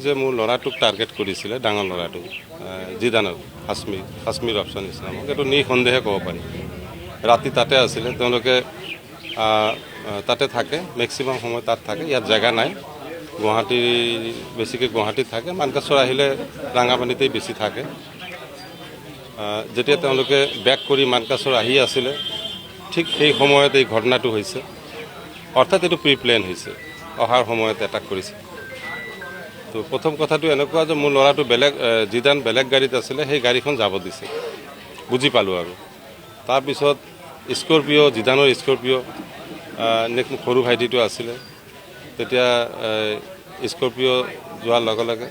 যে মোৰ ল'ৰাটোক টাৰ্গেট কৰিছিলে, ডাঙৰ ল'ৰাটো জিদানক, কাশ্মীৰ অপশ্যন ইছলামক, এইটো নিঃসন্দেহে ক'ব পাৰি। ৰাতি তাতে আছিলে, তেওঁলোকে তাতে থাকে, মেক্সিমাম সময় তাত থাকে, ইয়াত জেগা নাই। বেছিকৈ গুৱাহাটীত থাকে, মানকাচৰ আহিলে ৰাঙাপানীতেই বেছি থাকে। যেতিয়া তেওঁলোকে বেক কৰি মানকাচৰ আহি আছিলে, ঠিক সেই সময়ত এই ঘটনাটো হৈছে। অৰ্থাৎ এইটো প্ৰি প্লেন হৈছে, অহাৰ সময়ত এটাক কৰিছে। তো প্ৰথম কথাটো এনেকুৱা যে মোৰ ল'ৰাটো জিদান বেলেগ গাড়ীত আছিলে, সেই গাড়ীখন যাব দিছে, বুজি পালোঁ আৰু। তাৰপিছত স্কৰপিঅ', জিদানৰ স্কৰপিঅ', নেক্সট সৰু ভাইটিটো আছিলে। তেতিয়া স্কৰপিঅ' যোৱাৰ লগে লগে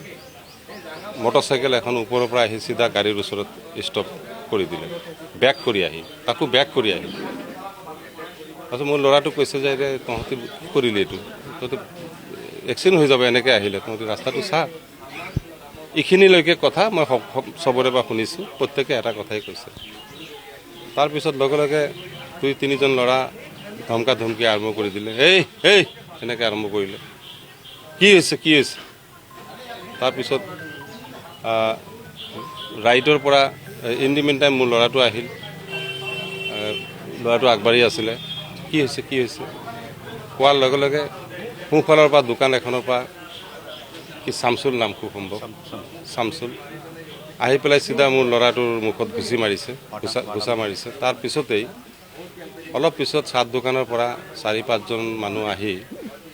মটৰচাইকেল এখন ওপৰৰ পৰা আহি চিধা গাড়ীৰ ওচৰত ষ্টপ কৰি দিলে, বেক কৰি আহি, তাকো বেক কৰি আহি। তাৰপিছত মোৰ ল'ৰাটোক কৈছে যে তহঁতি কি কৰিলি, এইটো তহঁতি এক্সিডেণ্ট হৈ যাব এনেকৈ আহিলে, তহঁতি ৰাস্তাটো চা। এইখিনিলৈকে কথা মই চবৰে পৰা শুনিছোঁ, প্ৰত্যেকে এটা কথাই কৈছে। তাৰপিছত লগে লগে 2-3জন ল'ৰা ধমকা ধমকি আৰম্ভ কৰি দিলে, এই এনেকৈ আৰম্ভ কৰিলে। কি হৈছে? তাৰপিছত ৰাইডৰ পৰা ইন দি মিন টাইম মোৰ ল'ৰাটো আহিল, ল'ৰাটো আগবাঢ়ি আছিলে। কি হৈছে কোৱাৰ লগে লগে সোঁফালৰ পৰা দোকান এখনৰ পৰা কি শামছুল নাম, খুব সম্ভৱ শামছুল, আহি পেলাই চিধা মোৰ ল'ৰাটোৰ মুখত ঘুচা মাৰিছে। তাৰপিছতেই অলপ পিছত চাহ দোকানৰ পৰা 4-5জন মানুহ আহি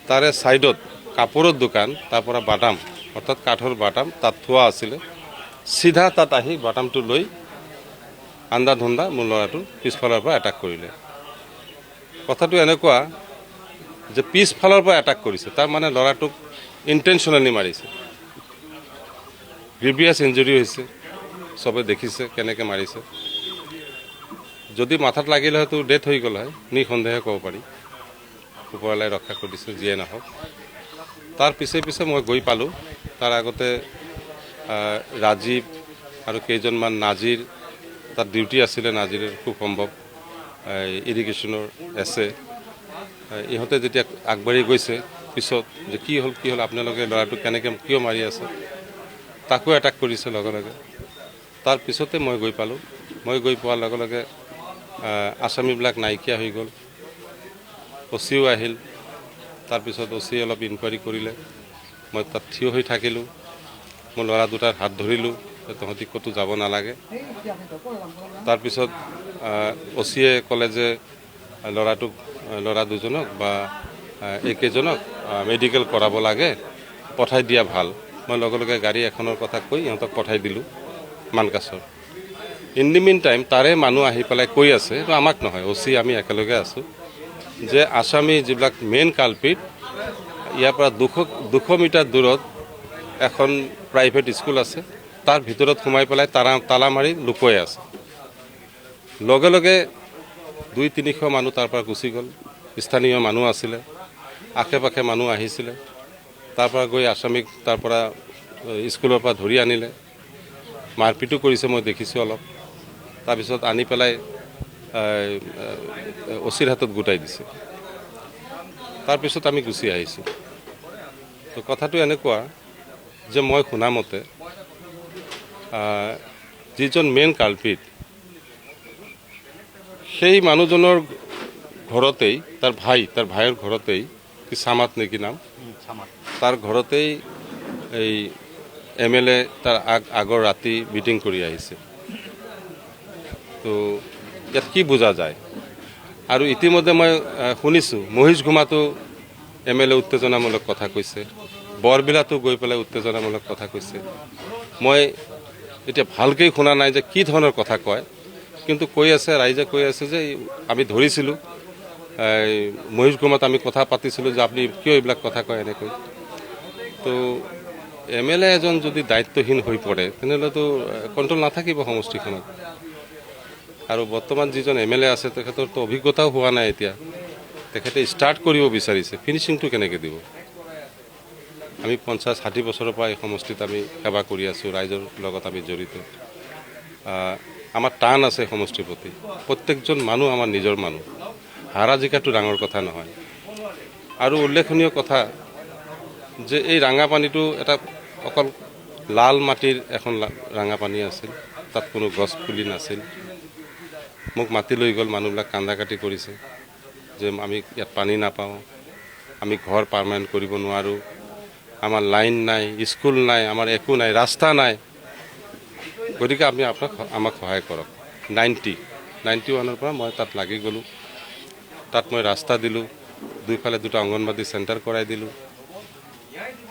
তাৰে ছাইডত কাপোৰৰ দোকান, তাৰ পৰা বাটাম, অৰ্থাৎ কাঠৰ বাটাম তাত থোৱা আছিলে, চিধা তাত আহি বাটামটো লৈ আন্দা ধন্দা মোৰ ল'ৰাটোৰ পিছফালৰ পৰা এটাক কৰিলে। কথাটো এনেকুৱা যে পিছফালৰ পৰা এটাক কৰিছে, তাৰ মানে ল'ৰাটোক ইণ্টেনশ্যনেলি মাৰিছে। গ্ৰিভিয়াছ ইঞ্জুৰি হৈছে, চবে দেখিছে কেনেকৈ মাৰিছে। যদি মাথাত লাগিলে হয়তো ডেথ হৈ গ'ল হয়, নিঃসন্দেহে ক'ব পাৰি। ওপৰৱালাই ৰক্ষা কৰিছে, যিয়ে নহওক। তাৰ পিছে মই গৈ পালোঁ। তাৰ আগতে ৰাজীৱ আৰু কেইজনমান নাজিৰ, তাত ডিউটি আছিলে নাজিৰৰ, খুব সম্ভৱ ইৰিগেশ্যনৰ ইহঁতে যেতিয়া আগবাঢ়ি গৈছে পিছত যে কি হ'ল আপোনালোকে ল'ৰাটোক কেনেকৈ কিয় মাৰি আছে, তাকো এটাক কৰিছে লগে লগে। তাৰপিছতে মই গৈ পালোঁ। মই গৈ পোৱাৰ লগে লগে আসামীবিলাক নাইকিয়া হৈ গ'ল, অচিও আহিল। তাৰপিছত অচিয়ে অলপ ইনকুৱাৰী কৰিলে, মই তাত থিয় হৈ থাকিলোঁ। মোৰ ল'ৰা দুটাৰ হাত ধৰিলোঁ, তহঁতি ক'তো যাব নালাগে। তাৰপিছত অচিয়ে ক'লে যে ল'ৰা দুজনক বা এইকেইজনক মেডিকেল কৰাব লাগে, পঠাই দিয়া ভাল। মই লগে লগে গাড়ী এখনৰ কথা কৈ ইহঁতক পঠাই দিলোঁ Mankachar. In the mean time তাৰে মানুহ আহি পেলাই কৈ আছে, এইটো আমাক নহয়, অচি আমি একেলগে আছোঁ, যে আসামী যিবিলাক মেইন কালপিট, ইয়াৰ পৰা 200 মিটাৰ দূৰত এখন প্ৰাইভেট স্কুল আছে, তাৰ ভিতৰত সোমাই পেলাই তালা মাৰি লুকুৱাই আছে। লগে লগে 200-300 মানুহ তাৰ পৰা গুচি গ'ল। স্থানীয় মানুহ আছিলে, আশে পাশে মানুহ আহিছিলে। তাৰ পৰা গৈ আসামীক তাৰ পৰা স্কুলৰ পৰা ধৰি আনিলে, মাৰপিটো কৰিছে, মই দেখিছোঁ অলপ। তাৰপিছত আনি পেলাই অচিৰ হাতত গোটাই দিছে। তাৰপিছত আমি গুচি আহিছোঁ। তো কথাটো এনেকুৱা যে মই শুনামতে যিজন মেইন কালপিট, সেই মানুহজনৰ ঘৰতেই তাৰ ভাইৰ ঘৰতেই, কি চামাত নেকি নাম, তাৰ ঘৰতেই এই MLA তাৰ আগৰ ৰাতি মিটিং কৰি আহিছে। তো ইয়াত কি বুজা যায়? আৰু ইতিমধ্যে মই শুনিছোঁ মহিষ ঘুমাতো MLA উত্তেজনামূলক কথা কৈছে, বৰবিলাতো গৈ পেলাই উত্তেজনামূলক কথা কৈছে। মই এতিয়া ভালকৈ শুনা নাই যে কি ধৰণৰ কথা কয়, কিন্তু ৰাইজে কৈ আছে যে আমি ধৰিছিলোঁ, মহিষ ঘুমাত আমি কথা পাতিছিলোঁ যে আপুনি কিয় এইবিলাক কথা কয় এনেকৈ। তো MLA এজন যদি দায়িত্বহীন হৈ পৰে, তেনেহ'লেতো কণ্ট্ৰল নাথাকিব সমষ্টিখনত। আৰু বৰ্তমান যিজন MLA আছে, তেখেতৰতো অভিজ্ঞতাও হোৱা নাই এতিয়া। তেখেতে ষ্টাৰ্ট কৰিব বিচাৰিছে, ফিনিচিংটো কেনেকৈ দিব? আমি 50-60 বছৰৰ পৰা এই সমষ্টিত আমি সেৱা কৰি আছোঁ, ৰাইজৰ লগত আমি জড়িত। আমাৰ টান আছে সমষ্টিৰ প্ৰতি। প্ৰত্যেকজন মানুহ আমাৰ নিজৰ মানুহ, হাৰা জিকাটো ডাঙৰ কথা নহয়। আৰু উল্লেখনীয় কথা যে এই ৰাঙাপানীটো এটা অকল লাল মাটিৰ এখন ৰাঙাপানী আছিল, তাত কোনো গছ পুলি নাছিল। মোক মাতি লৈ গ'ল, মানুহবিলাক কান্দা কাটি কৰিছে যে আমি ইয়াত পানী নাপাওঁ, আমি ঘৰ পাৰ্মানেণ্ট কৰিব নোৱাৰোঁ, আমাৰ লাইন নাই, স্কুল নাই, আমাৰ একো নাই, ৰাস্তা নাই, গতিকে আমি আমাক সহায় কৰক। 91 পৰা মই তাত লাগি গ'লোঁ। তাত মই ৰাস্তা দিলোঁ, দুইফালে 2টা অংগনবাদী চেণ্টাৰ কৰাই দিলোঁ।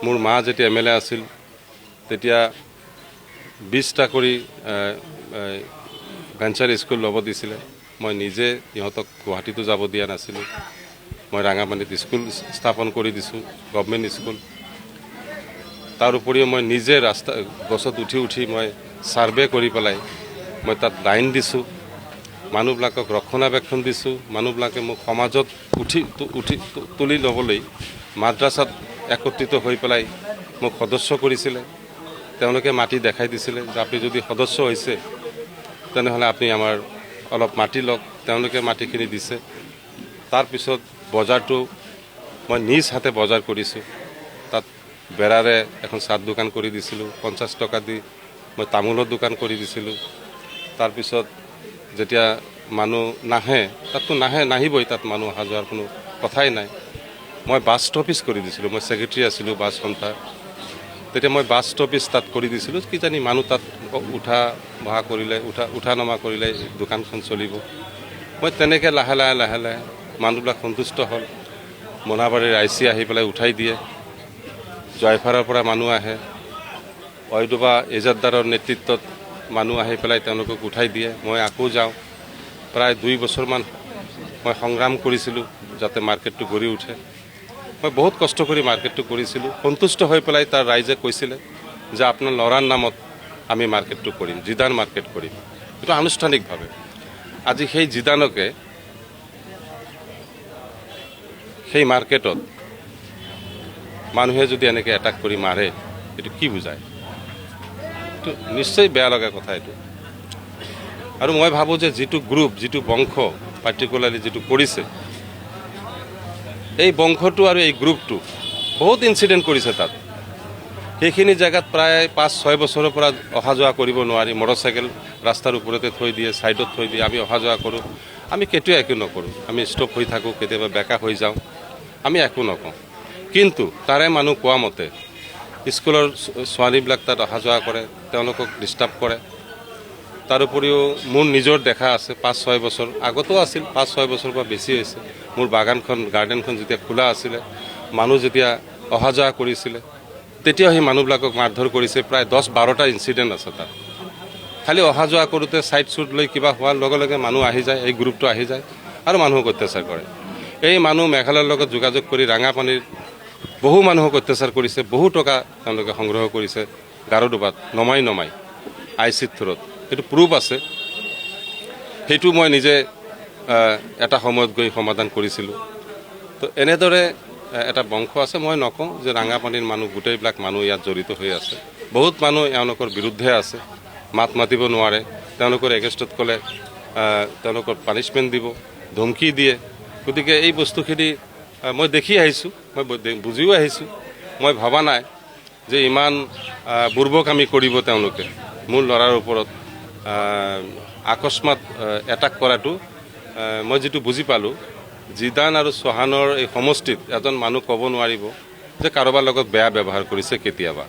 মোৰ মা যেতিয়া MLA আছিল তেতিয়া 20টা কৰি ভেঞ্চাৰ স্কুল ল'ব দিছিলে। মই নিজে ইহঁতক গুৱাহাটীতো যাব দিয়া নাছিলোঁ। মই ৰাঙাপানীত স্কুল স্থাপন কৰি দিছোঁ, গভমেণ্ট স্কুল। তাৰ উপৰিও মই নিজে গছত উঠি মই ছাৰ্ভে কৰি পেলাই মই তাত লাইন দিছোঁ, মানুহবিলাকক ৰক্ষণাবেক্ষণ দিছোঁ। মানুহবিলাকে মোক সমাজত তুলি ল'বলৈ মাদ্ৰাছাত একত্ৰিত হৈ পেলাই মোক সদস্য কৰিছিলে। তেওঁলোকে মাটি দেখাই দিছিলে যে আপুনি যদি সদস্য হৈছে তেনেহ'লে আপুনি আমাৰ অলপ মাটি লওক। তেওঁলোকে মাটিখিনি দিছে। তাৰপিছত বজাৰটো মই নিজ হাতে বজাৰ কৰিছোঁ। তাত বেৰাৰে এখন চাহ দোকান কৰি দিছিলোঁ, 50 টকা দি মই তামোলৰ দোকান কৰি দিছিলোঁ। তাৰপিছত যেতিয়া মানুহ নাহে, তাততো নাহিবই, তাত মানুহ অহা যোৱাৰ কোনো কথাই নাই। মই বাছ ষ্টপিছ কৰি দিছিলোঁ, মই ছেক্ৰেটাৰী আছিলোঁ বাছ সন্থাৰ। তেতিয়া মই বাছ ষ্টপিছ তাত কৰি দিছিলোঁ, কিজানি মানুহ তাত উঠা নমা কৰিলে দোকানখন চলিব। মই তেনেকৈ লাহে লাহে মানুহবিলাক সন্তুষ্ট হ'ল। মোনাবাৰীৰ IC আহি পেলাই উঠাই দিয়ে, জয়ফাৰৰ পৰা মানুহ আহে, অইডুবা এজাদাৰৰ নেতৃত্বত মানুহ আহি পেলাই তেওঁলোকক উঠাই দিয়ে। মই আকৌ যাওঁ। প্ৰায় 2 বছৰমান মই সংগ্ৰাম কৰিছিলোঁ যাতে মাৰ্কেটটো গঢ়ি উঠে। মই বহুত কষ্ট কৰি মাৰ্কেটটো কৰিছিলোঁ। সন্তুষ্ট হৈ পেলাই তাৰ ৰাইজে কৈছিলে যে আপোনাৰ ল'ৰাৰ নামত আমি মাৰ্কেটটো কৰিম, জিদান মাৰ্কেট কৰিম, এইটো আনুষ্ঠানিকভাৱে। আজি সেই জিদানকে সেই মাৰ্কেটত মানুহে যদি এনেকৈ এটাক কৰি মাৰে, এইটো কি বুজায়? এইটো নিশ্চয় বেয়া লগা কথা এইটো। আৰু মই ভাবোঁ যে যিটো গ্ৰুপ, যিটো বংশ পাৰ্টিকুলাৰলি যিটো কৰিছে, এই বংশটো আৰু এই গ্ৰুপটো বহুত ইনচিডেণ্ট কৰিছে তাত। সেইখিনি জেগাত প্ৰায় 5-6 বছৰৰ পৰা অহা যোৱা কৰিব নোৱাৰি। মটৰচাইকেল ৰাস্তাৰ ওপৰতে থৈ দিয়ে, ছাইডত থৈ দিয়ে, আমি অহা যোৱা কৰোঁ। আমি কেতিয়াও একো নকৰোঁ, আমি ষ্টপ হৈ থাকোঁ, কেতিয়াবা বেকা হৈ যাওঁ, আমি একো নকওঁ। কিন্তু তাৰে মানুহ কোৱা মতে স্কুলৰ ছোৱালীবিলাক তাত অহা যোৱা কৰে, তেওঁলোকক ডিষ্টাৰ্ব কৰে। তাৰ উপৰিও মোৰ নিজৰ দেখা আছে, 5-6 বছৰ আগতো আছিল, 5-6 বছৰৰ পৰা বেছি হৈছে। মোৰ গাৰ্ডেনখন যেতিয়া খোলা আছিলে, মানুহ যেতিয়া অহা যোৱা কৰিছিলে, তেতিয়াও সেই মানুহবিলাকক মাৰধৰ কৰিছে। প্ৰায় 10-12টা ইনচিডেণ্ট আছে তাত। খালি অহা যোৱা কৰোঁতে ছাইড শ্বুট লৈ কিবা হোৱাৰ লগে লগে মানুহ আহি যায়, এই গ্ৰুপটো আহি যায় আৰু মানুহক অত্যাচাৰ কৰে। এই মানুহ মেঘালয়ৰ লগত যোগাযোগ কৰি ৰাঙাপানীৰ বহু মানুহক অত্যাচাৰ কৰিছে, বহু টকা তেওঁলোকে সংগ্ৰহ কৰিছে গাৰোডোবাত নমাই ICৰ থ্ৰুত। সেইটো প্ৰুফ আছে। সেইটো মই নিজে এটা সময়ত গৈ সমাধান কৰিছিলোঁ। তো এনেদৰে এটা বংশ আছে। মই নকওঁ যে ৰাঙাপানীৰ মানুহ গোটেইবিলাক মানুহ ইয়াত জড়িত হৈ আছে। বহুত মানুহ এওঁলোকৰ বিৰুদ্ধে আছে, মাত মাতিব নোৱাৰে। তেওঁলোকৰ এগেইনষ্টত ক'লে তেওঁলোকৰ পানিছমেণ্ট দিব, ধমকি দিয়ে। গতিকে এই বস্তুখিনি মই দেখি আহিছোঁ, মই বুজিও আহিছোঁ। মই ভবা নাই যে ইমান বুৰ্বকামী কৰিব তেওঁলোকে। মোৰ ল'ৰাৰ ওপৰত আকস্মাত এটাক কৰাটো মই যিটো বুজি পালোঁ, জিদান আৰু চৌহানৰ এই সমষ্টিত এজন মানুহ ক'ব নোৱাৰিব যে কাৰোবাৰ লগত বেয়া ব্যৱহাৰ কৰিছে কেতিয়াবা।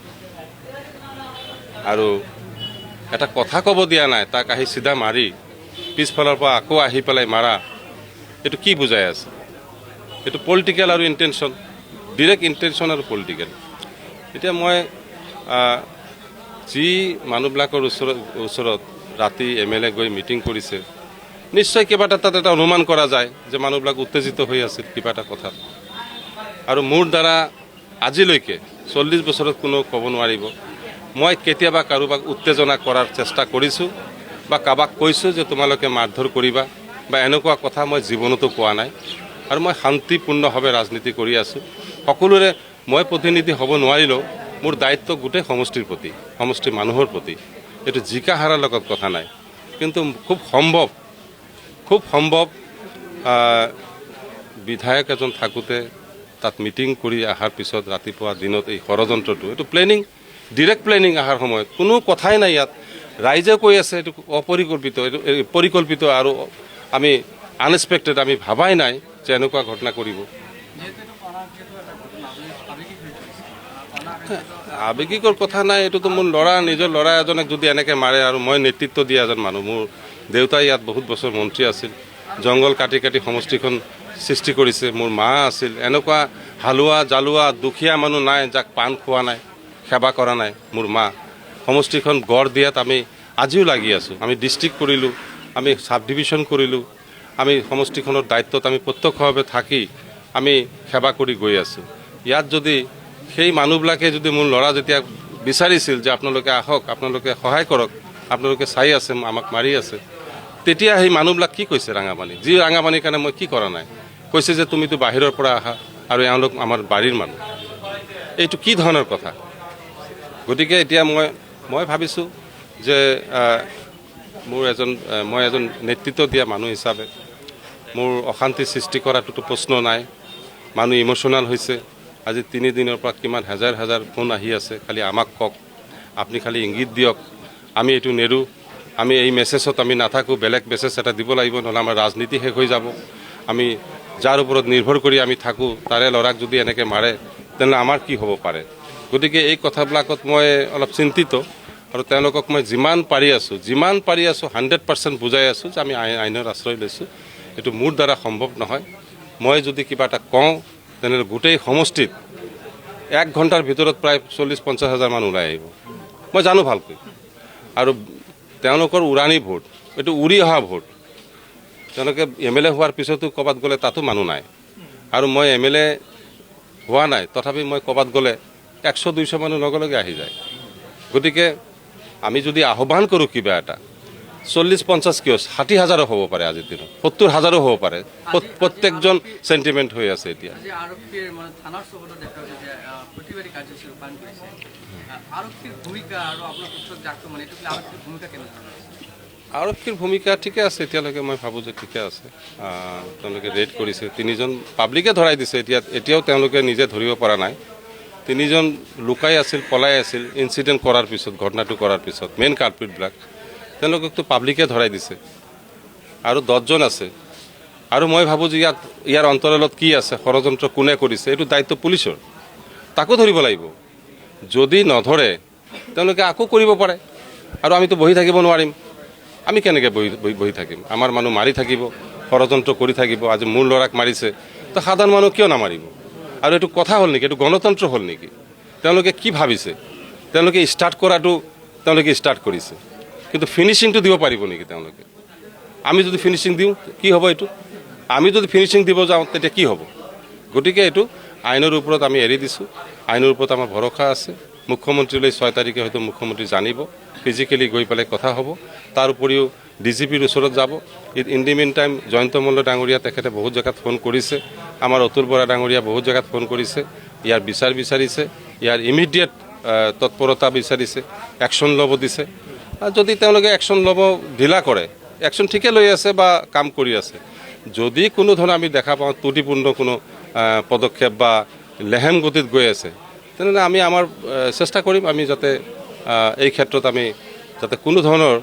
আৰু এটা কথা ক'ব দিয়া নাই, তাক আহি চিধা মাৰি পিছফালৰ পৰা আকৌ আহি পেলাই মাৰা, এইটো কি বুজাই আছে? এইটো পলিটিকেল আৰু ইণ্টেনশ্যন, ডিৰেক্ট ইণ্টেনশ্যন আৰু পলিটিকেল। এতিয়া মই যি মানুহবিলাকৰ ওচৰত ৰাতি MLA গৈ মিটিং কৰিছে, নিশ্চয় কিবা তাত এটা অনুমান কৰা যায় যে মানুহবিলাক উত্তেজিত হৈ আছিল কিবা এটা কথাত। আৰু মোৰ দ্বাৰা আজিলৈকে 40 বছৰত কোনো ক'ব নোৱাৰিব মই কেতিয়াবা কাৰোবাক উত্তেজনা কৰাৰ চেষ্টা কৰিছোঁ বা কাৰোবাক কৈছোঁ যে তোমালোকে মাৰধৰ কৰিবা বা এনেকুৱা কথা মই জীৱনতো কোৱা নাই। আৰু মই শান্তিপূৰ্ণভাৱে ৰাজনীতি কৰি আছোঁ। সকলোৰে মই প্ৰতিনিধি হ'ব নোৱাৰিলেও মোৰ দায়িত্ব গোটেই সমষ্টিৰ প্ৰতি, সমষ্টিৰ মানুহৰ প্ৰতি। এইটো জিকা হাৰাৰ লগত কথা নাই। কিন্তু খুব সম্ভৱ বিধায়ক এজন থাকোঁতে তাত মিটিং কৰি অহাৰ পিছত ৰাতিপুৱা দিনত এই ষড়যন্ত্ৰটো, এইটো প্লেনিং, ডিৰেক্ট প্লেনিং অহাৰ সময়ত কোনো কথাই নাই ইয়াত। ৰাইজে কৈ আছে এইটো অপৰিকল্পিত, এইটো পৰিকল্পিত আৰু আমি আনএক্সপেক্টেড, আমি ভাবাই নাই যে এনেকুৱা ঘটনা কৰিব। আৱেগিকৰ কথা নাই, এইটোতো মোৰ নিজৰ ল'ৰা এজনক যদি এনেকৈ মাৰে, আৰু মই নেতৃত্ব দিয়া এজন মানুহ, মোৰ দেউতাই ইয়াত বহুত বছৰ মন্ত্ৰী আছিল, জংঘল কাটি কাটি সমষ্টিখন সৃষ্টি কৰিছে, মোৰ মা আছিল, এনেকুৱা হালোৱা জালুৱা দুখীয়া মানুহ নাই যাক পাণ খোৱা নাই, সেৱা কৰা নাই। মোৰ মা সমষ্টিখন গঢ় দিয়াত আমি আজিও লাগি আছোঁ। আমি ডিষ্ট্ৰিক্ট কৰিলোঁ, আমি চাব ডিভিশ্যন কৰিলোঁ, আমি সমষ্টিখনৰ দায়িত্বত আমি প্ৰত্যক্ষভাৱে থাকি আমি সেৱা কৰি গৈ আছোঁ। ইয়াত যদি সেই মানুহবিলাকে যদি মোৰ ল'ৰা যেতিয়া বিচাৰিছিল যে আপোনালোকে আহক, আপোনালোকে সহায় কৰক, আপোনালোকে চাই আছে আমাক মাৰি আছে, তেতিয়া সেই মানুহবিলাক কি কৈছে ৰাঙাপানী, যি ৰাঙাপানীৰ কাৰণে মই কি কৰা নাই, কৈছে যে তুমিতো বাহিৰৰ পৰা আহা আৰু এওঁলোক আমাৰ বাৰীৰ মানুহ। এইটো কি ধৰণৰ কথা? গতিকে এতিয়া মই ভাবিছোঁ যে মই এজন নেতৃত্ব দিয়া মানুহ হিচাপে মোৰ অশান্তি সৃষ্টি কৰাটোতো প্ৰশ্ন নাই। মানুহ ইম'চনেল হৈছে। আজি 3 দিনৰ পৰা কিমান হাজাৰ হাজাৰ ফোন আহি আছে, খালি আমাক কওক, আপুনি খালি ইংগিত দিয়ক, আমি এইটো নেৰোঁ, আমি এই মেছেজত আমি নাথাকোঁ, বেলেগ মেছেজ এটা দিব লাগিব, নহ'লে আমাৰ ৰাজনীতি শেষ হৈ যাব। আমি যাৰ ওপৰত নিৰ্ভৰ কৰি আমি থাকোঁ, তাৰে ল'ৰাক যদি এনেকৈ মাৰে তেনেহ'লে আমাৰ কি হ'ব পাৰে? গতিকে এই কথাবিলাকত মই অলপ চিন্তিত, আৰু তেওঁলোকক মই যিমান পাৰি আছোঁ 100% বুজাই আছোঁ যে আমি আইনৰ আশ্ৰয় লৈছোঁ, এইটো মোৰ দ্বাৰা সম্ভৱ নহয়। মই যদি কিবা এটা কওঁ তেনেহ'লে গোটেই সমষ্টিত 1 ঘণ্টাৰ ভিতৰত প্ৰায় 40-50 হাজাৰ মানুহ ওলাই আহিব, মই জানো ভালকৈ। আৰু তেওঁলোকৰ উৰাণী ভোট, এইটো উৰি অহা ভোট। তেওঁলোকে MLA হোৱাৰ পিছতো ক'ৰবাত গ'লে তাতো মানুহ নাই, আৰু মই MLA হোৱা নাই, তথাপি মই ক'ৰবাত গ'লে 100-200 মানুহ লগে লগে আহি যায়। গতিকে আমি যদি আহ্বান কৰোঁ কিবা এটা, 40-50 কিয় 60 হাজাৰো হ'ব পাৰে, আজিৰ দিনত 70 হাজাৰো হ'ব পাৰে। প্ৰত্যেকজন চেণ্টিমেণ্ট হৈ আছে এতিয়া। আৰক্ষীৰ ভূমিকা ঠিকে আছে, এতিয়ালৈকে মই ভাবোঁ যে ঠিকে আছে। তেওঁলোকে ৰেড কৰিছে, 3জন পাব্লিকে ধৰাই দিছে। এতিয়াও তেওঁলোকে নিজে ধৰিব পৰা নাই। 3জন লুকাই আছিল, পলাই আছিল ইনচিডেণ্ট কৰাৰ পিছত, ঘটনাটো কৰাৰ পিছত। মেইন কালপ্ৰিটবিলাক তেওঁলোককতো পাব্লিকে ধৰাই দিছে, আৰু 10জন আছে। আৰু মই ভাবোঁ যে ইয়াৰ অন্তৰালত কি আছে, ষড়যন্ত্ৰ কোনে কৰিছে, এইটো দায়িত্ব পুলিচৰ, তাকো ধৰিব লাগিব। যদি নধৰে তেওঁলোকে আকৌ কৰিব পাৰে, আৰু আমিতো বহি থাকিব নোৱাৰিম। আমি কেনেকৈ বহি থাকিম? আমাৰ মানুহ মাৰি থাকিব, ষড়যন্ত্ৰ কৰি থাকিব। আজি মোৰ ল'ৰাক মাৰিছে, তো সাধাৰণ মানুহ কিয় নামাৰিব? আৰু এইটো কথা হ'ল নেকি? এইটো গণতন্ত্ৰ হ'ল নেকি? তেওঁলোকে কি ভাবিছে? তেওঁলোকে ষ্টাৰ্ট কৰাটো তেওঁলোকে ষ্টাৰ্ট কৰিছে, কিন্তু ফিনিচিংটো দিব পাৰিব নেকি তেওঁলোকে? আমি যদি ফিনিচিং দিওঁ কি হ'ব? এইটো আমি যদি ফিনিচিং দিব যাওঁ তেতিয়া কি হ'ব? গতিকে এইটো আইনৰ ওপৰত আমি এৰি দিছোঁ। আইনৰ ওপৰত আমাৰ ভৰসা আছে। মুখ্যমন্ত্ৰীলৈ 6 তাৰিখে হয়তো মুখ্যমন্ত্ৰী জানিব, ফিজিকেলি গৈ পেলাই কথা হ'ব। তাৰ উপৰিও DGPৰ ওচৰত যাব। In the mean time Jayanta Malla ডাঙৰীয়া তেখেতে বহুত জেগাত ফোন কৰিছে, আমাৰ অতুল বৰা ডাঙৰীয়া বহুত জেগাত ফোন কৰিছে, ইয়াৰ বিচাৰ বিচাৰিছে, ইয়াৰ ইমিডিয়েট তৎপৰতা বিচাৰিছে, একশ্যন ল'ব দিছে। যদি তেওঁলোকে একশ্যন ল'ব ঢিলা কৰে, একশ্যন ঠিকে লৈ আছে বা কাম কৰি আছে। যদি কোনো ধৰণৰ আমি দেখা পাওঁ ত্ৰুটিপূৰ্ণ কোনো পদক্ষেপ বা লেহেম গতিত গৈ আছে, তেনেহ'লে আমি আমাৰ চেষ্টা কৰিম আমি যাতে এই ক্ষেত্ৰত আমি যাতে কোনো ধৰণৰ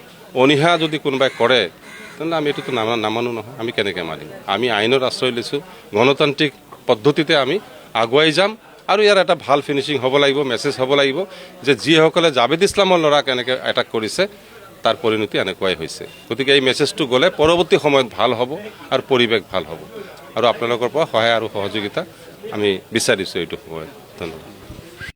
অনীহা যদি কোনোবাই কৰে তেনেহ'লে আমি এইটোতো নামানো নহয়। আমি কেনেকৈ মানিম? আমি আইনৰ আশ্ৰয় লৈছোঁ, গণতান্ত্ৰিক পদ্ধতিতে আমি আগুৱাই যাম। আৰু ইয়াৰ এটা ভাল ফিনিচিং হ'ব লাগিব, মেছেজ হ'ব লাগিব যে যিসকলে জাভেদ ইছলামৰ ল'ৰাক এনেকৈ এটাক কৰিছে তাৰ পৰিণতি এনেকুৱাই হৈছে। গতিকে এই মেছেজটো গ'লে পৰৱৰ্তী সময়ত ভাল হ'ব আৰু পৰিৱেশ ভাল হ'ব। আৰু আপোনালোকৰ পৰা সহায় আৰু সহযোগিতা আমি বিচাৰিছোঁ এইটো সময়ত। ধন্যবাদ।